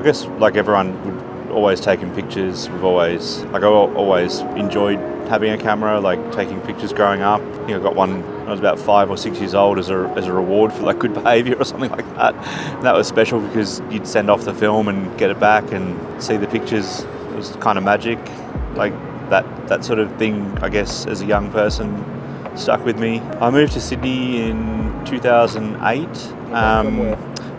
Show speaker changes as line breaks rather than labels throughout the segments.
I guess like everyone would always taken pictures. I always enjoyed having a camera, like taking pictures growing up. I think I got one when I was about 5 or 6 years old as a reward for like good behaviour or something like that. And that was special because you'd send off the film and get it back and see the pictures. It was kind of magic, like that sort of thing, I guess, as a young person stuck with me. I moved to Sydney in 2008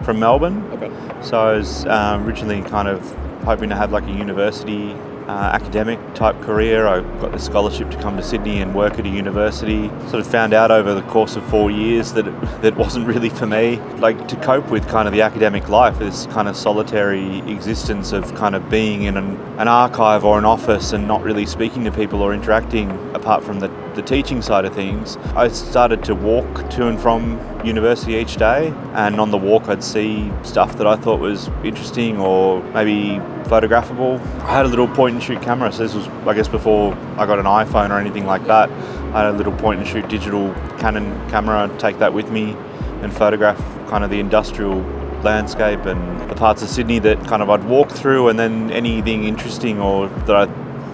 from Melbourne.
Okay.
So I was originally kind of hoping to have like a university academic type career. I got the scholarship to come to Sydney and work at a university. Sort of found out over the course of 4 years that it wasn't really for me. Like, to cope with kind of the academic life, this kind of solitary existence of kind of being in an archive or an office and not really speaking to people or interacting apart from the teaching side of things. I started to walk to and from university each day, and on the walk I'd see stuff that I thought was interesting or maybe photographable. I had a little point and shoot camera, so this was, I guess, before I got an iPhone or anything like that. I had a little point and shoot digital Canon camera, take that with me and photograph kind of the industrial landscape and the parts of Sydney that kind of I'd walk through, and then anything interesting or that I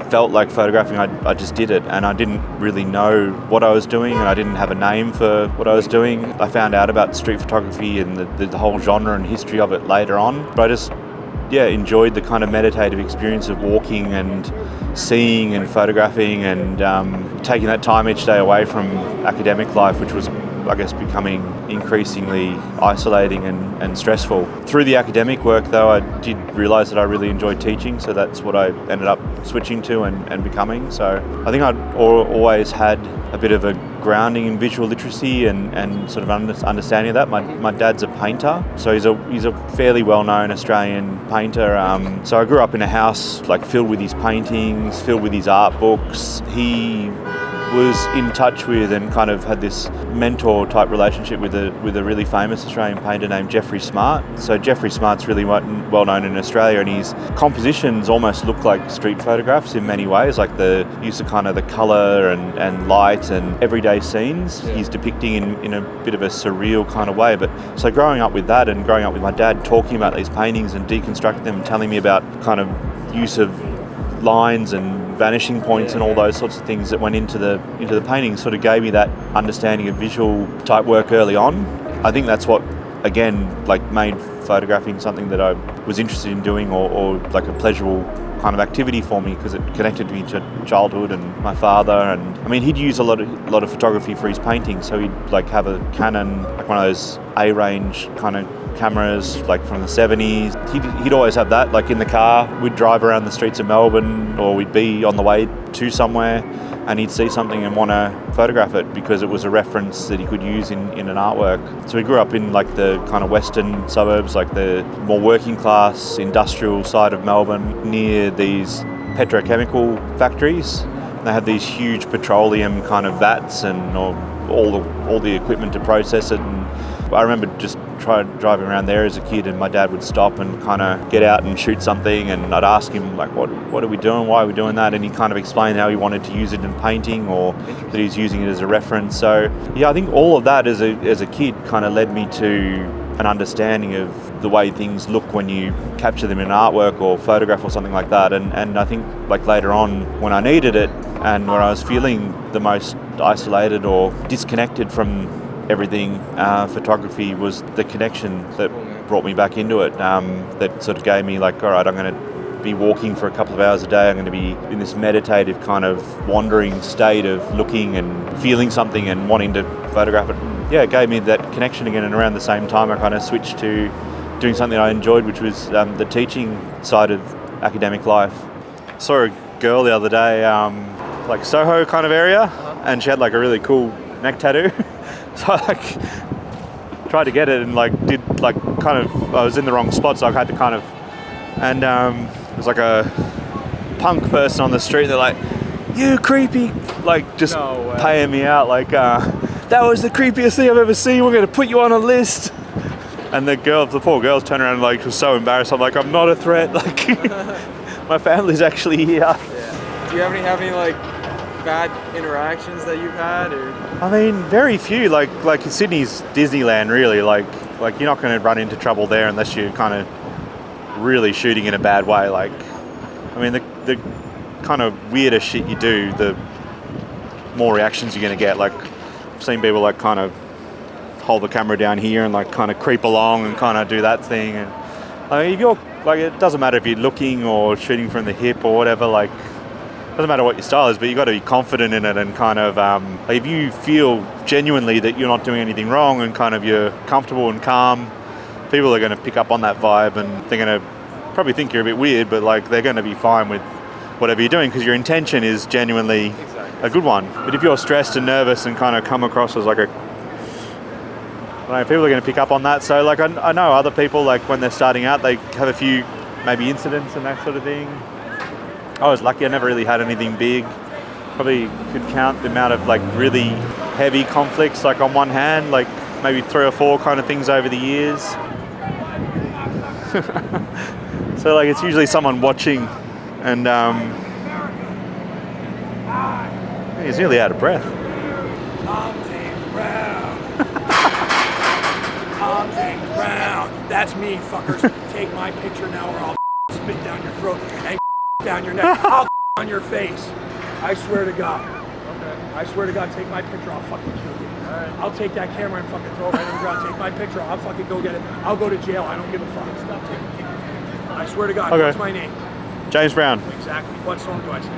felt like photographing, I just did it, and I didn't really know what I was doing, and I didn't have a name for what I was doing. I found out about street photography and the whole genre and history of it later on, but I just enjoyed the kind of meditative experience of walking and seeing and photographing and taking that time each day away from academic life, which was, I guess, becoming increasingly isolating and stressful. Through the academic work, though, I did realise that I really enjoyed teaching, so that's what I ended up switching to and becoming. So I think I'd always had a bit of a grounding in visual literacy and sort of understanding of that. My dad's a painter, so he's a fairly well-known Australian painter. So I grew up in a house like filled with his paintings, filled with his art books. He was in touch with and kind of had this mentor type relationship with a really famous Australian painter named Geoffrey Smart. So Geoffrey Smart's really well known in Australia, and his compositions almost look like street photographs in many ways, like the use of kind of the colour and light and everyday scenes. Yeah. He's depicting in a bit of a surreal kind of way. But so growing up with that and growing up with my dad talking about these paintings and deconstructing them and telling me about kind of use of lines and vanishing points and all those sorts of things that went into the painting sort of gave me that understanding of visual type work early on. I think that's what, again, like made photographing something that I was interested in doing or like a pleasurable kind of activity for me, because it connected me to childhood and my father. And I mean, he'd use a lot of photography for his paintings, so he'd like have a Canon, like one of those A-range kind of cameras like from the 70s. He'd always have that like in the car. We'd drive around the streets of Melbourne, or we'd be on the way to somewhere and he'd see something and want to photograph it because it was a reference that he could use in an artwork. So we grew up in like the kind of western suburbs, like the more working class industrial side of Melbourne, near these petrochemical factories. They had these huge petroleum kind of vats and all the equipment to process it. And I remember just driving around there as a kid, and my dad would stop and kind of get out and shoot something, and I'd ask him like, what are we doing? Why are we doing that? And he kind of explained how he wanted to use it in painting, or that he's using it as a reference. So yeah, I think all of that as a kid kind of led me to an understanding of the way things look when you capture them in artwork or photograph or something like that. And I think like later on when I needed it and when I was feeling the most isolated or disconnected from everything, photography was the connection that brought me back into it, that sort of gave me like, all right, I'm going to be walking for a couple of hours a day, I'm going to be in this meditative kind of wandering state of looking and feeling something and wanting to photograph it. Yeah, it gave me that connection again, and around the same time I kind of switched to doing something I enjoyed, which was the teaching side of academic life. I saw a girl the other day, like Soho kind of area, and she had like a really cool neck tattoo. So I like tried to get it and like did like kind of, I was in the wrong spot, so I had to kind of, and it was like a punk person on the street. They're like, "You creepy," like just paying me out like, "That was the creepiest thing I've ever seen. We're going to put you on a list." And the poor girls turned around and like was so embarrassed. I'm like, "I'm not a threat. Like, my family's actually here."
Yeah. Do you have any like bad interactions that you've had, or?
I mean, very few. Like Sydney's Disneyland, really. Like you're not going to run into trouble there unless you kind of really shooting in a bad way. Like, I mean, the kind of weirder shit you do, the more reactions you're going to get. Like, I've seen people like kind of hold the camera down here and like kind of creep along and kind of do that thing. And I mean, if you're like, it doesn't matter if you're looking or shooting from the hip or whatever. Like, it doesn't matter what your style is, but you've got to be confident in it and kind of like if you feel genuinely that you're not doing anything wrong and kind of you're comfortable and calm, people are going to pick up on that vibe and they're going to probably think you're a bit weird, but like they're going to be fine with whatever you're doing because your intention is genuinely a good one. But if you're stressed and nervous and kind of come across as like a, I don't know, people are going to pick up on that. So like I know other people, like when they're starting out, they have a few maybe incidents and that sort of thing. I was lucky, I never really had anything big. Probably could count the amount of like really heavy conflicts like on one hand, like maybe 3 or 4 kind of things over the years. So like it's usually someone watching and he's nearly out of breath.
I'm James Brown. I'm James Brown. That's me, fuckers. Take my picture now or I'll spit down your throat and down your neck. I'll on your face. I swear to God. Okay. I swear to God, take my picture, I'll fucking kill you. Right. I'll take that camera and fucking throw it right on the ground. Take my picture, I'll fucking go get it. I'll go to jail, I don't give a fuck. Stop taking pictures. I swear to God, okay. What's my name?
James Brown.
Exactly. What song do I sing?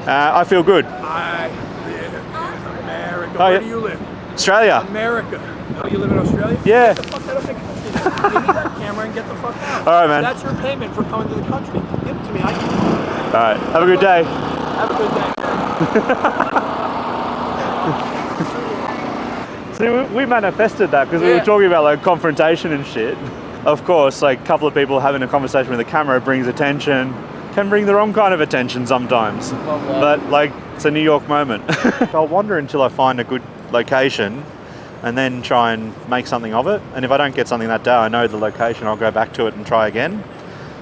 I Feel Good.
I live in America.
Oh,
Where
yeah.
do you live?
Australia.
America. No, you live in Australia?
Yeah.
Get the fuck out of the country. Give me that camera and get the fuck out.
All right, man.
That's your payment for coming to the country. Give it to me.
All right. Have a good day.
Have a good day.
See, we manifested that because we were talking about like confrontation and shit. Of course, like a couple of people having a conversation with a camera brings attention, can bring the wrong kind of attention sometimes. But like, it's a New York moment. I'll wander until I find a good location and then try and make something of it. And if I don't get something that day, I know the location, I'll go back to it and try again.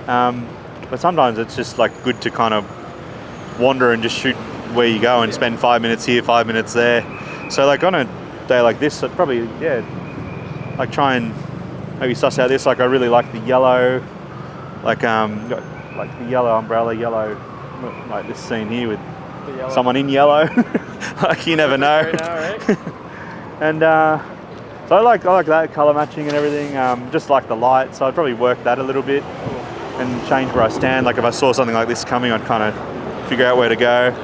But sometimes it's just like good to kind of wander and just shoot where you go and spend 5 minutes here, 5 minutes there. So like on a day like this, I'd probably, like try and maybe suss out this. Like I really like the yellow, like the yellow umbrella, yellow, like this scene here with someone in yellow. Like you never know.
Right now, right?
And so I like that colour matching and everything. Just like the light, so I'd probably work that a little bit and change where I stand. Like if I saw something like this coming, I'd kind of figure out where to go.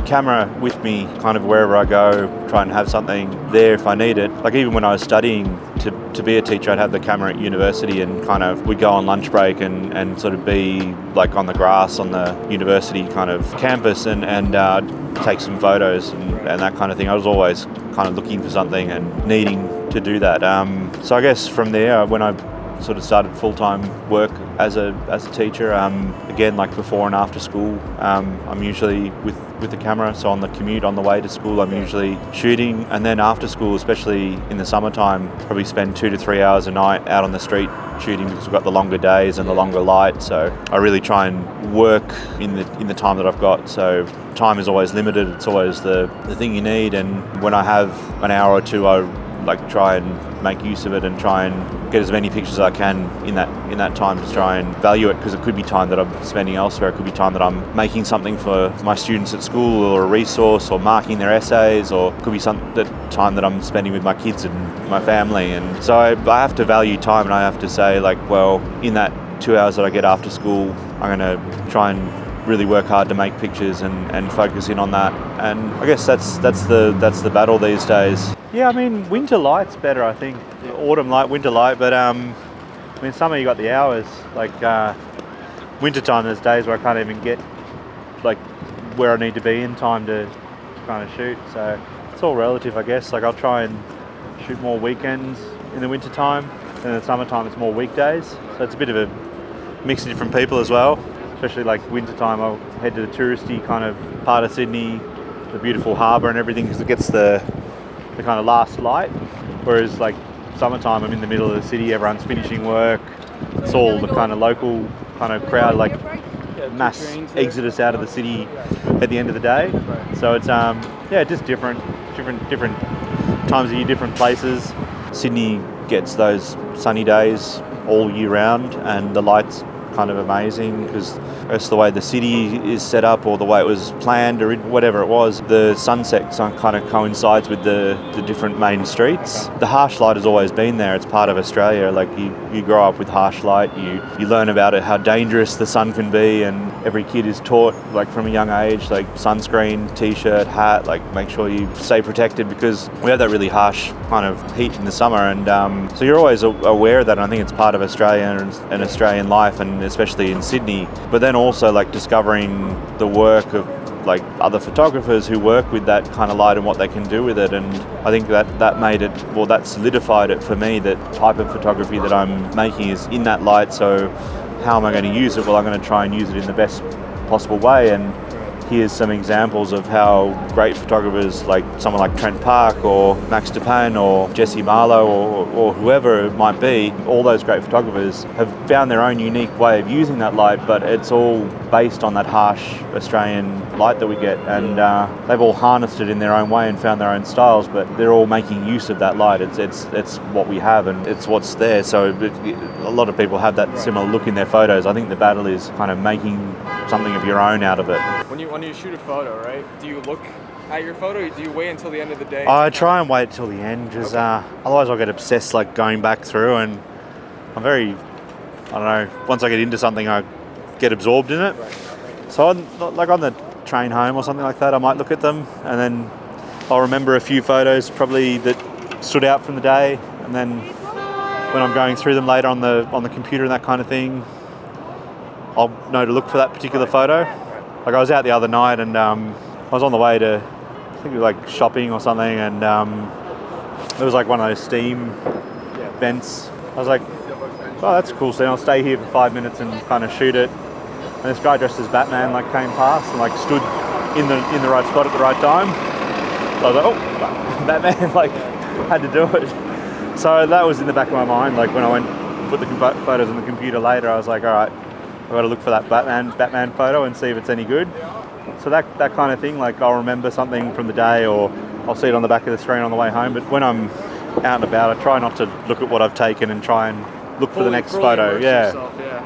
Camera with me kind of wherever I go, try and have something there if I need it. Like even when I was studying to be a teacher, I'd have the camera at university and kind of we'd go on lunch break and sort of be like on the grass on the university kind of campus and take some photos and that kind of thing. I was always kind of looking for something and needing to do that. So I guess from there, when I sort of started full-time work as a teacher, again like before and after school, I'm usually with the camera. So on the commute on the way to school, I'm usually shooting, and then after school, especially in the summertime, probably spend 2 to 3 hours a night out on the street shooting because we've got the longer days and the longer light. So I really try and work in the time that I've got. So time is always limited. It's always the thing you need, and when I have an hour or two, I like try and make use of it and try and get as many pictures as I can in that time to try and value it, because it could be time that I'm spending elsewhere. It could be time that I'm making something for my students at school or a resource or marking their essays, or it could be time that I'm spending with my kids and my family. And so I have to value time, and I have to say like, well, in that 2 hours that I get after school, I'm going to try and really work hard to make pictures and focus in on that. And I guess that's the battle these days. Yeah, I mean, winter light's better, I think. Autumn light, winter light, but I mean, summer you got the hours. Like winter time, there's days where I can't even get like where I need to be in time to kind of shoot. So it's all relative, I guess. Like I'll try and shoot more weekends in the winter time, and in the summertime it's more weekdays. So it's a bit of a mix of different people as well. Especially like winter time, I'll head to the touristy kind of part of Sydney, the beautiful harbour and everything, because it gets the kind of last light. Whereas like summertime, I'm in the middle of the city, everyone's finishing work. It's all the kind of local kind of crowd, like mass exodus out of the city at the end of the day. So it's just different times of year, different places. Sydney gets those sunny days all year round, and the light's kind of amazing because it's the way the city is set up or the way it was planned or whatever it was. The sunset kind of coincides with the different main streets. The harsh light has always been there. It's part of Australia. Like you grow up with harsh light, you learn about it, how dangerous the sun can be, and every kid is taught like from a young age, like sunscreen, t-shirt, hat, like make sure you stay protected because we have that really harsh kind of heat in the summer, and so you're always aware of that, and I think it's part of Australia and Australian life, and especially in Sydney. But then also like discovering the work of like other photographers who work with that kind of light and what they can do with it, and I think that made it, well, that solidified it for me, that type of photography that I'm making is in that light. So how am I going to use it? Well, I'm going to try and use it in the best possible way, and here's some examples of how great photographers like someone like Trent Park or Max Dupin or Jesse Marlowe or whoever it might be, all those great photographers have found their own unique way of using that light, but it's all based on that harsh Australian light that we get, and they've all harnessed it in their own way and found their own styles, but they're all making use of that light. It's what we have and it's what's there. So a lot of people have that similar look in their photos. I think the battle is kind of making something of your own out of it.
When you shoot a photo, right? Do you look at your photo? Or do you wait until the end of the day?
I try and wait till the end, because otherwise I'll get obsessed, like going back through, and I'm very, I don't know, once I get into something, I get absorbed in it. So like on the train home or something like that, I might look at them, and then I'll remember a few photos probably that stood out from the day, and then when I'm going through them later on the computer and that kind of thing, I'll know to look for that particular photo. Like I was out the other night, and I was on the way to, I think it was like shopping or something, and it was like one of those steam vents. I was like, oh, that's a cool scene. I'll stay here for 5 minutes and kind of shoot it. And this guy dressed as Batman like came past and like stood in the right spot at the right time. So I was like, oh, Batman, like had to do it. So that was in the back of my mind. Like when I went put the photos on the computer later, I was like, all right, I've got to look for that Batman photo and see if it's any good. So that kind of thing, like I'll remember something from the day, or I'll see it on the back of the screen on the way home. But when I'm out and about, I try not to look at what I've taken and try and look for the next photo.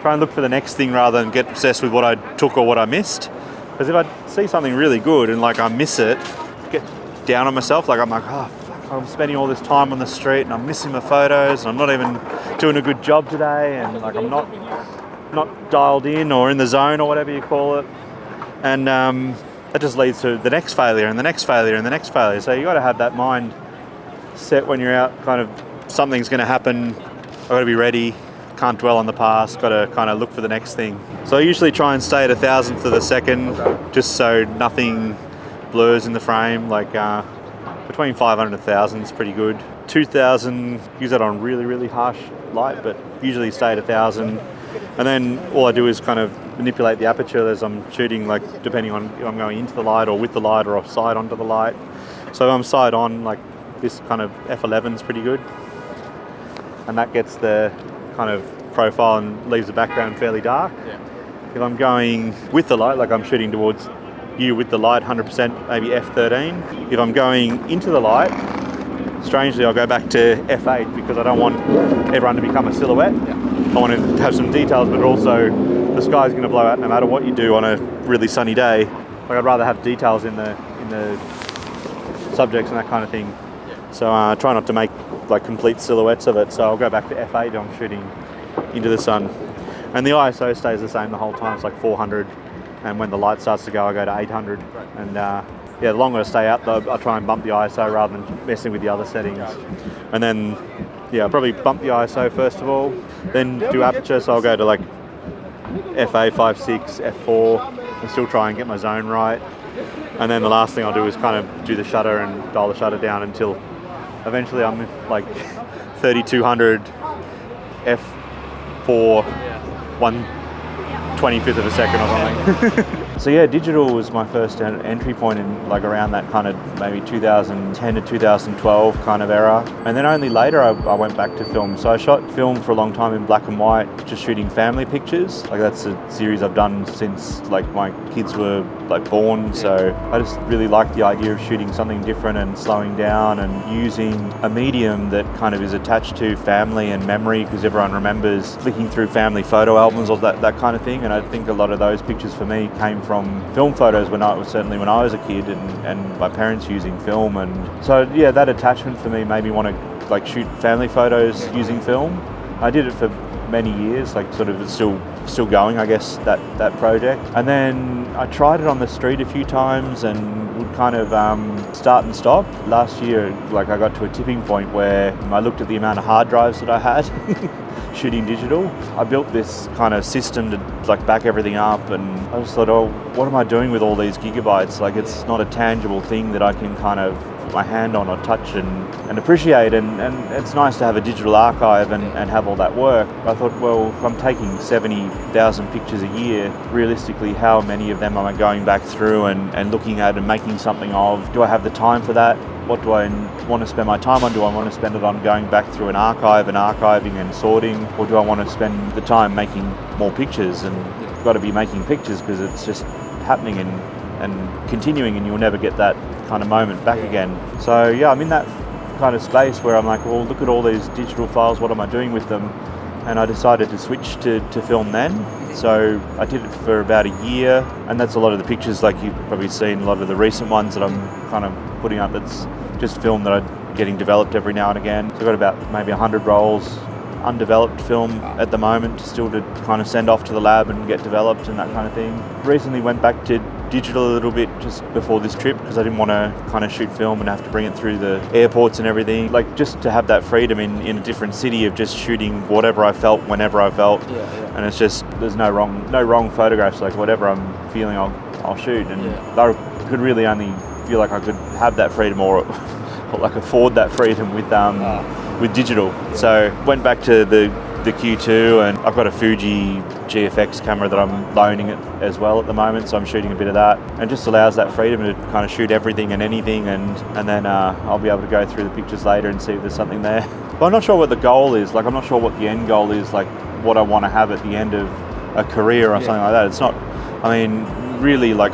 Try and look for the next thing rather than get obsessed with what I took or what I missed. Because if I see something really good and like I miss it, get down on myself. Like I'm like, oh, fuck, I'm spending all this time on the street and I'm missing my photos and I'm not even doing a good job today, and like I'm not dialed in or in the zone or whatever you call it, and that just leads to the next failure and the next failure and the next failure. So you got to have that mind set when you're out, kind of something's going to happen, I've got to be ready, can't dwell on the past, got to kind of look for the next thing. So I usually try and stay at 1,000th of a second, just so nothing blurs in the frame. Like between 500 and 1,000 is pretty good. 2,000, use that on really, really harsh light, but usually stay at 1,000. And then all I do is kind of manipulate the aperture as I'm shooting, like depending on if I'm going into the light or with the light or offside onto the light. So if I'm side on, like this kind of f11 is pretty good. And that gets the kind of profile and leaves the background fairly dark. Yeah. If I'm going with the light, like I'm shooting towards you with the light, 100%, maybe f13. If I'm going into the light, strangely I'll go back to f8 because I don't want everyone to become a silhouette. Yeah. I want to have some details, but also the sky's going to blow out no matter what you do on a really sunny day. Like I'd rather have details in the subjects and that kind of thing. Yeah. So I try not to make like complete silhouettes of it. So I'll go back to f8 if I'm shooting into the sun. And the ISO stays the same the whole time. It's like 400. And when the light starts to go, I go to 800. And the longer I stay out, though, I try and bump the ISO rather than messing with the other settings. And then, I'll probably bump the ISO first of all, then do aperture. So I'll go to like FA 5.6, f4, and still try and get my zone right. And then the last thing I'll do is kind of do the shutter and dial the shutter down until eventually I'm like 3200 f4, 1/25th of a second or something. So yeah, digital was my first entry point in like around that kind of maybe 2010 to 2012 kind of era. And then only later I went back to film. So I shot film for a long time in black and white, just shooting family pictures. Like that's a series I've done since like my kids were like born. So I just really like the idea of shooting something different and slowing down and using a medium that kind of is attached to family and memory, because everyone remembers flicking through family photo albums or that kind of thing. And I think a lot of those pictures for me came from film photos when I was a kid, and my parents using film. And so yeah, that attachment for me made me want to like shoot family photos using film. I did it for many years, like sort of it's still going, I guess, that project. And then I tried it on the street a few times and would kind of start and stop. Last year, like I got to a tipping point where I looked at the amount of hard drives that I had shooting digital. I built this kind of system to like back everything up, and I just thought, oh, what am I doing with all these gigabytes? Like it's not a tangible thing that I can kind of put my hand on or touch and appreciate, and it's nice to have a digital archive and have all that work. I thought, well, if I'm taking 70,000 pictures a year, realistically, how many of them am I going back through and looking at and making something of? Do I have the time for that? What do I want to spend my time on? Do I want to spend it on going back through an archive and archiving and sorting? Or do I want to spend the time making more pictures? And you've got to be making pictures because it's just happening and continuing, and you'll never get that kind of moment back again. So yeah, I'm in that kind of space where I'm like, well, look at all these digital files, what am I doing with them? And I decided to switch to film then. So I did it for about a year, and that's a lot of the pictures, like you've probably seen a lot of the recent ones that I'm kind of putting up. That's just film that I'm getting developed every now and again. So I've got about maybe 100 rolls undeveloped film at the moment, still to kind of send off to the lab and get developed and that kind of thing. Recently went back to digital a little bit just before this trip because I didn't want to kind of shoot film and have to bring it through the airports and everything. Like just to have that freedom in a different city of just shooting whatever I felt whenever I felt. And it's just, there's no wrong photographs. Like whatever I'm feeling, I'll shoot. And I could really only feel like I could have that freedom or like afford that freedom with digital. So went back to the Q2, and I've got a Fuji GFX camera that I'm loaning it as well at the moment, so I'm shooting a bit of that, and just allows that freedom to kind of shoot everything and anything, and then I'll be able to go through the pictures later and see if there's something there. But I'm not sure what the goal is. Like I'm not sure what the end goal is, like what I want to have at the end of a career or something like that. It's not, I mean, really, like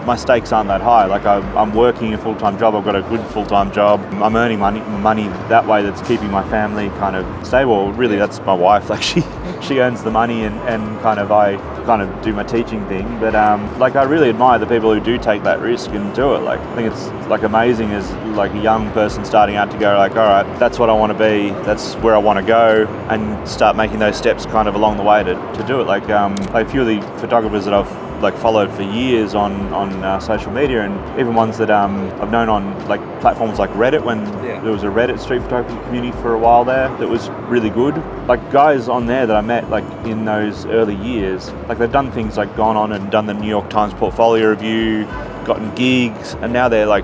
my stakes aren't that high. Like I'm working a full-time job. I've got a good full-time job. I'm earning money that way that's keeping my family kind of stable. Really, that's my wife. Like she earns the money and I kind of do my teaching thing. But like I really admire the people who do take that risk and do it. Like I think it's like amazing as like a young person starting out to go like, all right, that's what I want to be. That's where I want to go, and start making those steps kind of along the way to do it. Like a few of the photographers that I've like followed for years on social media, and even ones that I've known on like platforms like Reddit, when there was a Reddit street photography community for a while there that was really good. Like guys on there that I met like in those early years, like they've done things like gone on and done the New York Times portfolio review, gotten gigs, and now they're like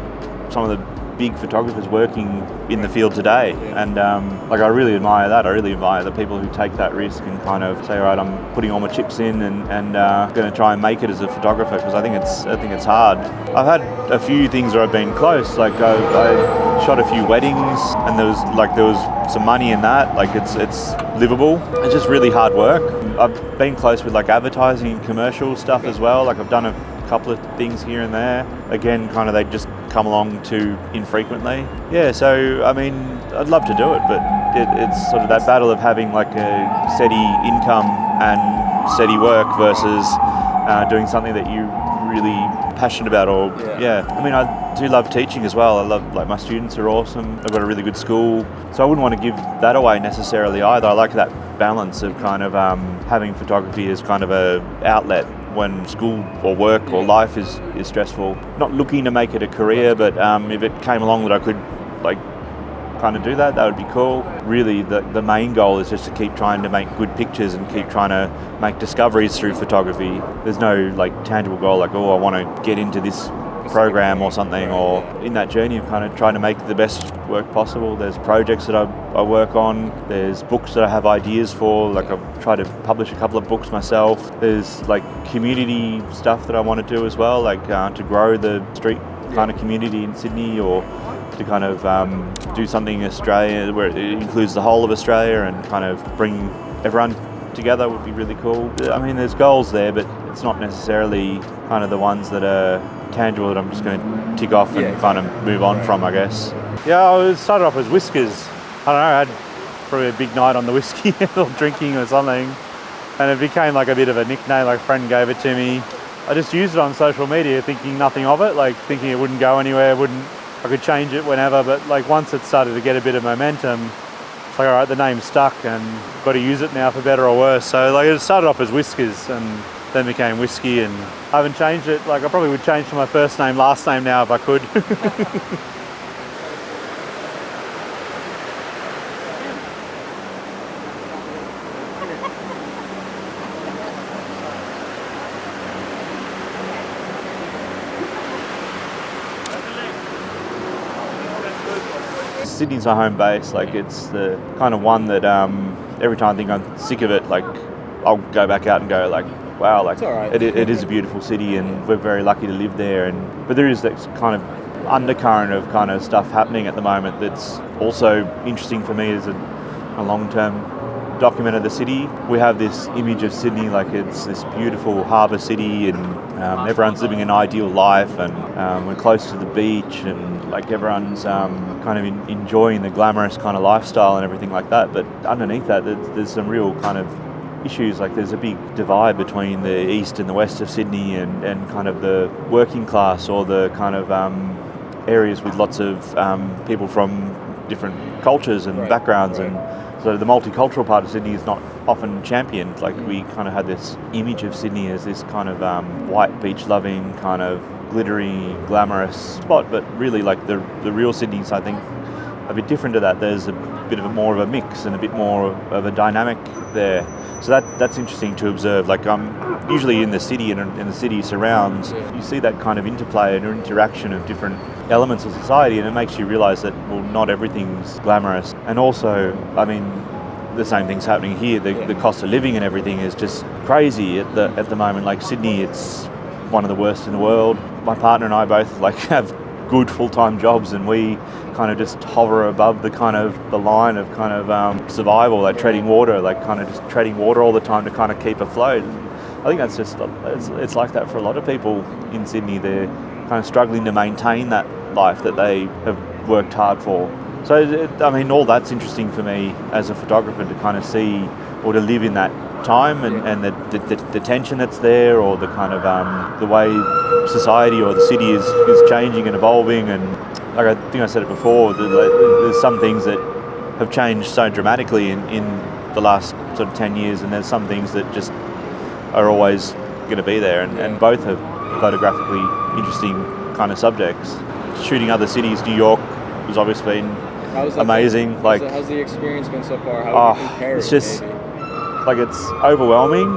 some of the big photographers working in the field today. And like I really admire that. I really admire the people who take that risk and kind of say, all right, I'm putting all my chips in and going to try and make it as a photographer, because I think it's hard. I've had a few things where I've been close. Like I shot a few weddings, and there was some money in that. Like it's livable. It's just really hard work. I've been close with like advertising and commercial stuff as well. Like I've done a couple of things here and there. Again, kind of they just come along too infrequently. Yeah, so I mean, I'd love to do it, but it's sort of that battle of having like a steady income and steady work versus doing something that you're really passionate about. Or I mean, I do love teaching as well. I love, like, my students are awesome. I've got a really good school, so I wouldn't want to give that away necessarily either. I like that balance of kind of having photography as kind of a outlet when school or work or life is stressful. Not looking to make it a career, but if it came along that I could like kind of do that would be cool. Really the main goal is just to keep trying to make good pictures and keep trying to make discoveries through photography. There's no like tangible goal like, oh, I want to get into this program or something, or in that journey of kind of trying to make the best work possible. There's projects that I work on, there's books that I have ideas for, like I've tried to publish a couple of books myself. There's like community stuff that I want to do as well, like to grow the street kind of community in Sydney, or to kind of do something in Australia where it includes the whole of Australia and kind of bring everyone together would be really cool. I mean, there's goals there, but it's not necessarily kind of the ones that are tangible that I'm just going to tick off and kind of move on from, I guess. Yeah, I started off as Whiskers. I don't know, I had probably a big night on the whiskey or drinking or something, and it became like a bit of a nickname, like a friend gave it to me. I just used it on social media thinking nothing of it, like thinking it wouldn't go anywhere, I could change it whenever, but like once it started to get a bit of momentum, it's like, all right, the name's stuck and got to use it now for better or worse. So like it started off as Whiskers and then became Whiskey, and I haven't changed it. Like I probably would change to my first name, last name now if I could. Sydney's my home base. Like it's the kind of one that every time I think I'm sick of it, like I'll go back out and go like, wow, like it is a beautiful city, and we're very lucky to live there. But there is that kind of undercurrent of kind of stuff happening at the moment that's also interesting for me as a long-term document of the city. We have this image of Sydney like it's this beautiful harbour city, and everyone's living an ideal life, and we're close to the beach, and like everyone's kind of enjoying the glamorous kind of lifestyle and everything like that. But underneath that, there's some real kind of issues. Like there's a big divide between the east and the west of Sydney, and kind of the working class, or the kind of areas with lots of people from different cultures and backgrounds. And so the multicultural part of Sydney is not often championed. Like we kind of had this image of Sydney as this kind of white beach-loving, kind of glittery, glamorous spot, but really like the real Sydney's, I think, a bit different to that. There's a bit of more of a mix and a bit more of a dynamic there. So that's interesting to observe. Like I'm usually in the city and in the city surrounds, you see that kind of interplay and interaction of different elements of society, and it makes you realise that, well, not everything's glamorous. And also, I mean, the same thing's happening here. The cost of living and everything is just crazy at the moment. Like Sydney, it's one of the worst in the world. My partner and I both like have good full-time jobs, and we kind of just hover above the line of kind of survival, like treading water, like kind of just treading water all the time to kind of keep afloat. I think that's just, it's like that for a lot of people in Sydney. They're kind of struggling to maintain that life that they have worked hard for. So, I mean, all that's interesting for me as a photographer, to kind of see or to live in that time, and the tension that's there, or the kind of the way society or the city is changing and evolving. And like I think I said it before, there's some things that have changed so dramatically in the last sort of 10 years, and there's some things that just are always going to be there, and both have photographically interesting kind of subjects. Shooting other cities, New York was obviously amazing.
How's the experience been so far? How would you compare
it's just like, it's overwhelming,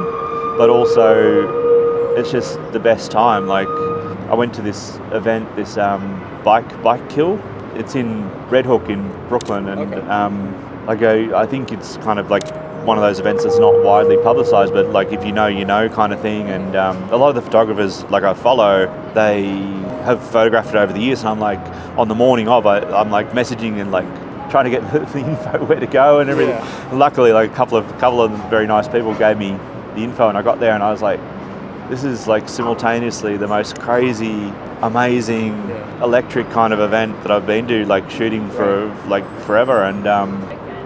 but also it's just the best time. Like I went to this event, this bike kill. It's in Red Hook in Brooklyn, and I think it's kind of like one of those events that's not widely publicised, but like if you know kind of thing. And a lot of the photographers like I follow, they have photographed it over the years, and I'm like, on the morning of, I'm like messaging and like trying to get the info where to go and everything. Luckily, like a couple of very nice people gave me the info, and I got there and I was like, this is like simultaneously the most crazy, amazing, electric kind of event that I've been to, like shooting for like forever. And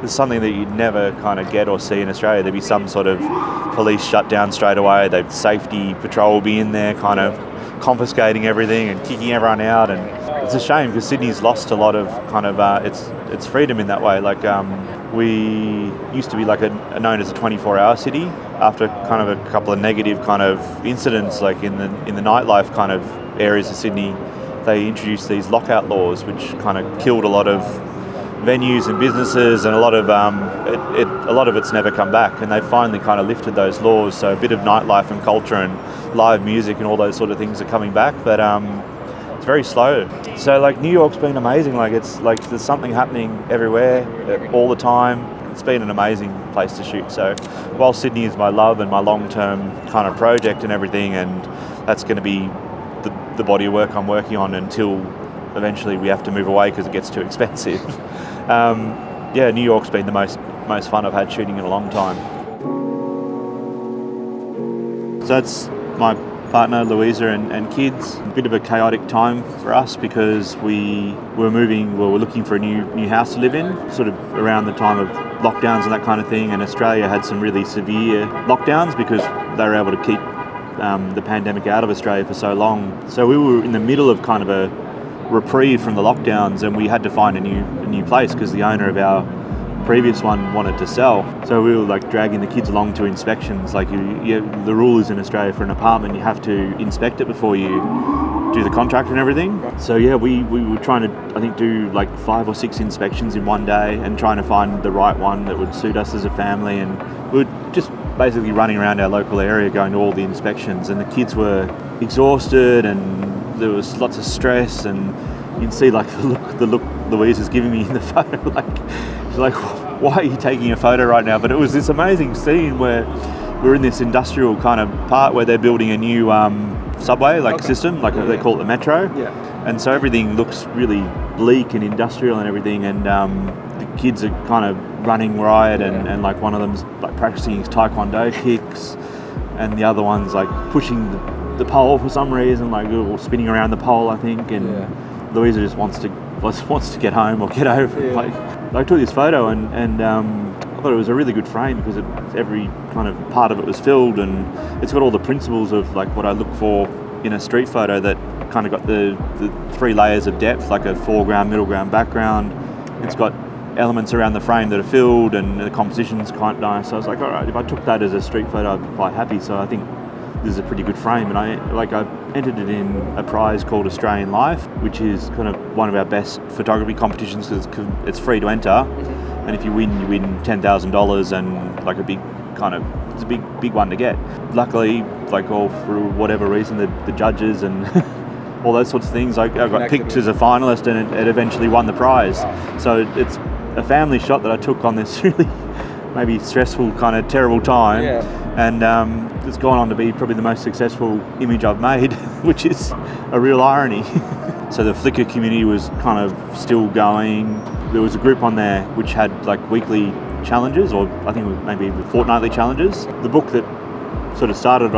it's something that you'd never kind of get or see in Australia. There'd be some sort of police shutdown straight away. The safety patrol will be in there kind of confiscating everything and kicking everyone out. And it's a shame, because Sydney's lost a lot of kind of its freedom in that way. Like we used to be like known as a 24-hour city. After kind of a couple of negative kind of incidents, like in the nightlife kind of areas of Sydney, they introduced these lockout laws, which kind of killed a lot of venues and businesses, and a lot of it's never come back. And they finally kind of lifted those laws, so a bit of nightlife and culture and live music and all those sort of things are coming back. But very slow. So like New York's been amazing. Like it's like there's something happening everywhere, all the time. It's been an amazing place to shoot. So while Sydney is my love and my long-term kind of project and everything, and that's going to be the body of work I'm working on until eventually we have to move away because it gets too expensive. Yeah, New York's been the most fun I've had shooting in a long time. So that's my partner Louisa and kids. A bit of a chaotic time for us because we were looking for a new house to live in, sort of around the time of lockdowns and that kind of thing, and Australia had some really severe lockdowns because they were able to keep the pandemic out of Australia for so long. So we were in the middle of kind of a reprieve from the lockdowns, and we had to find a new place because the owner of our previous one wanted to sell. So we were like dragging the kids along to inspections. Like the rule is in Australia for an apartment you have to inspect it before you do the contract and everything. So yeah, we were trying to, I think, do like 5 or 6 inspections in one day and trying to find the right one that would suit us as a family. And we were just basically running around our local area going to all the inspections, and the kids were exhausted and there was lots of stress, and you can see like the look Louise is giving me in the photo. Like she's like, why are you taking a photo right now? But it was this amazing scene where we're in this industrial kind of part where they're building a new subway system, like they call it the metro. Yeah. And so everything looks really bleak and industrial and everything, and the kids are kind of running riot, and like one of them's like practicing his taekwondo kicks, and the other one's like pushing the pole for some reason, like or spinning around the pole, I think, and Louisa just wants to get home or get over it. Like I took this photo and I thought it was a really good frame because every kind of part of it was filled, and it's got all the principles of like what I look for in a street photo, that kind of got the 3 layers of depth, like a foreground, middle ground, background. It's got elements around the frame that are filled, and the composition's quite nice. So I was like, all right, if I took that as a street photo, I'd be quite happy. So I think this is a pretty good frame, and I entered it in a prize called Australian Life, which is kind of one of our best photography competitions because it's free to enter, and if you win $10,000, and like it's a big one to get. Luckily, like all through whatever reason, the judges and all those sorts of things, I got picked as a finalist, and it eventually won the prize. Wow. So it's a family shot that I took on this really maybe stressful kind of terrible time. Yeah. And it's gone on to be probably the most successful image I've made, which is a real irony. So the Flickr community was kind of still going. There was a group on there which had like weekly challenges, or I think it was maybe fortnightly challenges. The book that sort of started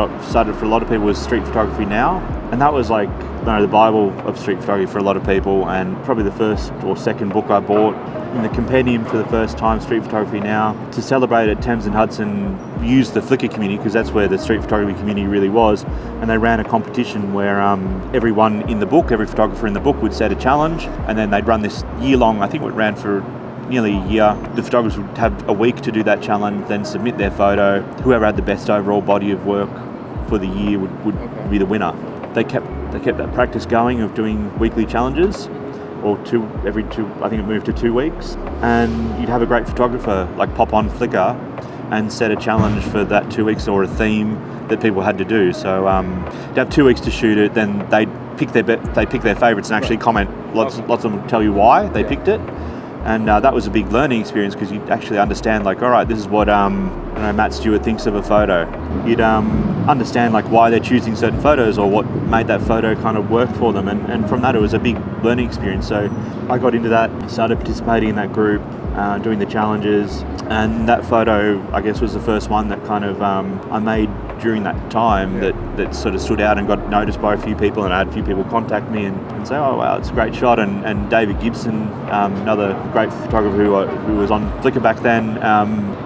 for a lot of people was Street Photography Now, and that was like the Bible of street photography for a lot of people, and probably the first or second book I bought in the compendium for the first time, Street Photography Now. To celebrate it, Thames and Hudson used the Flickr community because that's where the street photography community really was, and they ran a competition where everyone in the book, every photographer in the book would set a challenge, and then they'd run this year-long, I think it ran for nearly a year. The photographers would have a week to do that challenge, then submit their photo. Whoever had the best overall body of work for the year would be the winner. They kept that practice going of doing weekly challenges, or every two, I think it moved to 2 weeks, and you'd have a great photographer like pop on Flickr and set a challenge for that 2 weeks, or a theme that people had to do. So you'd have 2 weeks to shoot it, then they'd pick their favourites and actually comment. Lots of them would tell you why they picked it. And that was a big learning experience because you'd actually understand, like, all right, this is what Matt Stewart thinks of a photo. You'd understand like why they're choosing certain photos or what made that photo kind of work for them. And from that, it was a big learning experience. So I got into that, started participating in that group, doing the challenges. And that photo, I guess, was the first one that kind of I made during that time that sort of stood out and got noticed by a few people, and I had a few people contact me and say, oh wow, it's a great shot. And David Gibson, another great photographer who was on Flickr back then,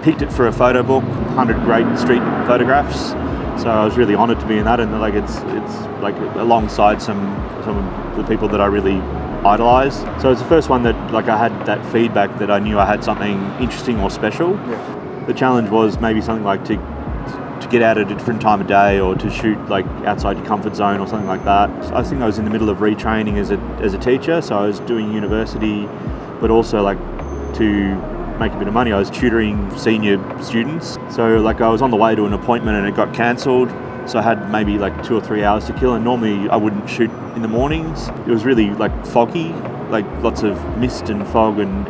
picked it for a photo book, 100 great street photographs. So I was really honoured to be in that, and like it's like alongside some of the people that I really idolise. So it's the first one that like I had that feedback that I knew I had something interesting or special. Yeah. The challenge was maybe something like to get out at a different time of day, or to shoot like outside your comfort zone or something like that. So I think I was in the middle of retraining as a teacher, so I was doing university, but also like to make a bit of money, I was tutoring senior students. So like I was on the way to an appointment and it got cancelled, So I had maybe like 2 or 3 hours to kill, and normally I wouldn't shoot in the mornings. It was really like foggy, like lots of mist and fog, and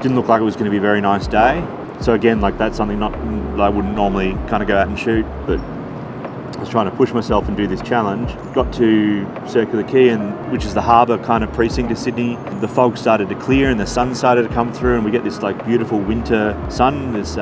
didn't look like it was going to be a very nice day. So again, like that's something I wouldn't normally kind of go out and shoot, but I was trying to push myself and do this challenge. Got to Circular Quay, which is the harbour kind of precinct of Sydney. The fog started to clear and the sun started to come through, and we get this like beautiful winter sun. This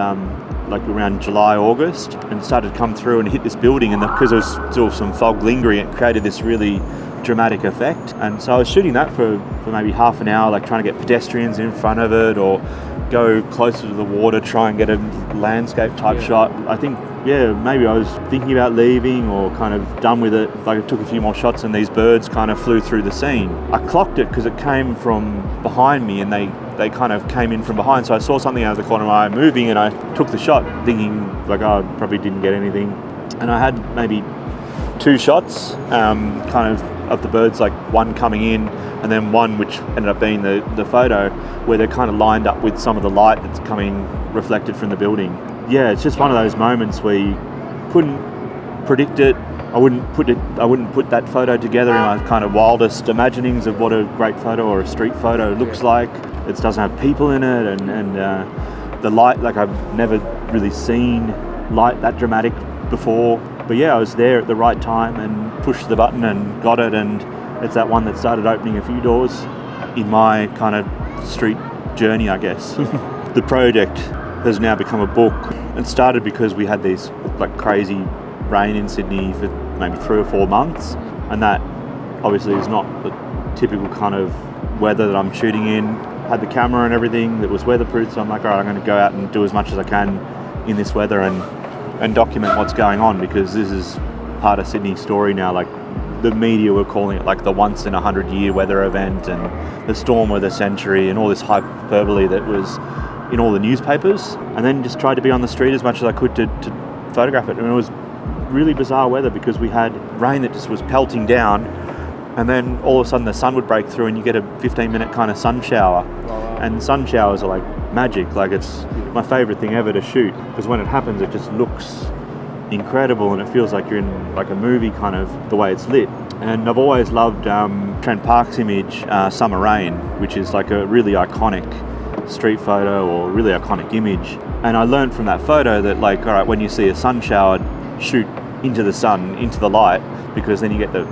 like around July, August, and started to come through and hit this building, and because there was still some fog lingering, it created this really dramatic effect. And so I was shooting that for maybe half an hour, like trying to get pedestrians in front of it or go closer to the water, try and get a landscape type shot. I think, maybe I was thinking about leaving or kind of done with it. Like I took a few more shots and these birds kind of flew through the scene. I clocked it because it came from behind me, and they kind of came in from behind. So I saw something out of the corner of my eye moving, and I took the shot thinking like, I probably didn't get anything. And I had maybe 2 shots kind of the birds, like one coming in and then one which ended up being the photo, where they're kind of lined up with some of the light that's coming reflected from the building. Yeah, it's just one of those moments where you couldn't predict it. I wouldn't put that photo together in my kind of wildest imaginings of what a great photo or a street photo looks like. It doesn't have people in it, and the light, like I've never really seen light that dramatic before. But yeah, I was there at the right time and pushed the button and got it, and it's that one that started opening a few doors in my kind of street journey, I guess. The project has now become a book. It started because we had these like crazy rain in Sydney for maybe 3 or 4 months, and that obviously is not the typical kind of weather that I'm shooting in. Had the camera and everything that was weatherproof, so I'm like, all right, I'm going to go out and do as much as I can in this weather and document what's going on, because this is part of Sydney's story now. Like the media were calling it like the once in 100-year weather event and the storm of the century and all this hyperbole that was in all the newspapers, and then just tried to be on the street as much as I could to photograph it. And it was really bizarre weather because we had rain that just was pelting down, and then all of a sudden the sun would break through and you get a 15-minute kind of sun shower.
Wow.
And sun showers are like magic. Like it's my favorite thing ever to shoot, because when it happens it just looks incredible and it feels like you're in like a movie, kind of the way it's lit. And I've always loved Trent Park's image, Summer Rain, which is like a really iconic street photo or really iconic image. And I learned from that photo that, like, all right, when you see a sun shower, shoot into the sun, into the light, because then you get the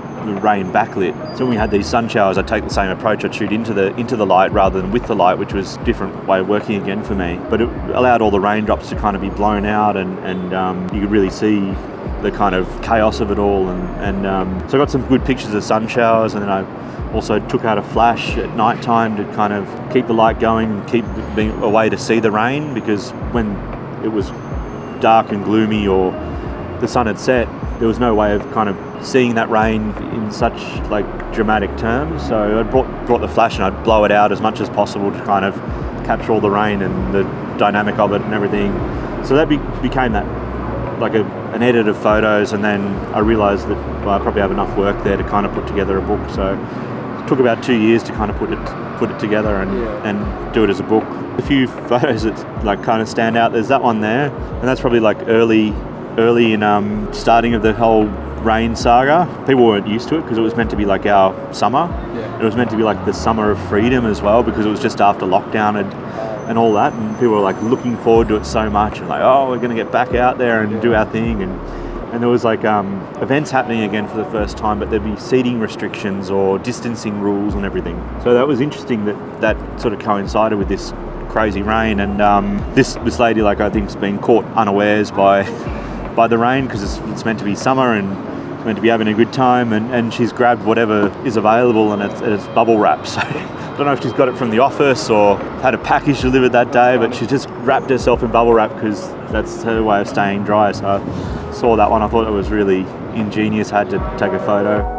rain backlit. So when we had these sun showers, I'd take the same approach. I'd shoot into the light rather than with the light, which was a different way of working again for me. But it allowed all the raindrops to kind of be blown out, and you could really see the kind of chaos of it all. And so I got some good pictures of sun showers, and then I also took out a flash at night time to kind of keep the light going and keep being a way to see the rain, because when it was dark and gloomy or the sun had set, there was no way of kind of seeing that rain in such like dramatic terms. So I brought the flash and I'd blow it out as much as possible to kind of capture all the rain and the dynamic of it and everything. So that became that like an edit of photos, and then I realised that I probably have enough work there to kind of put together a book. So it took about 2 years to kind of put it together and do it as a book. A few photos that like kind of stand out. There's that one there, and that's probably like early in starting of the whole rain saga. People weren't used to it because it was meant to be like our summer. It was meant to be like the summer of freedom as well, because it was just after lockdown and all that, and people were like looking forward to it so much, and like, oh, we're going to get back out there and do our thing. And there was like events happening again for the first time, but there'd be seating restrictions or distancing rules and everything. So that was interesting that sort of coincided with this crazy rain. And this lady, like, I think, has been caught unawares by the rain, because it's meant to be summer and it's meant to be having a good time, and she's grabbed whatever is available, and it's bubble wrap. So I don't know if she's got it from the office or had a package delivered that day, but she just wrapped herself in bubble wrap because that's her way of staying dry. So I saw that one, I thought it was really ingenious, had to take a photo.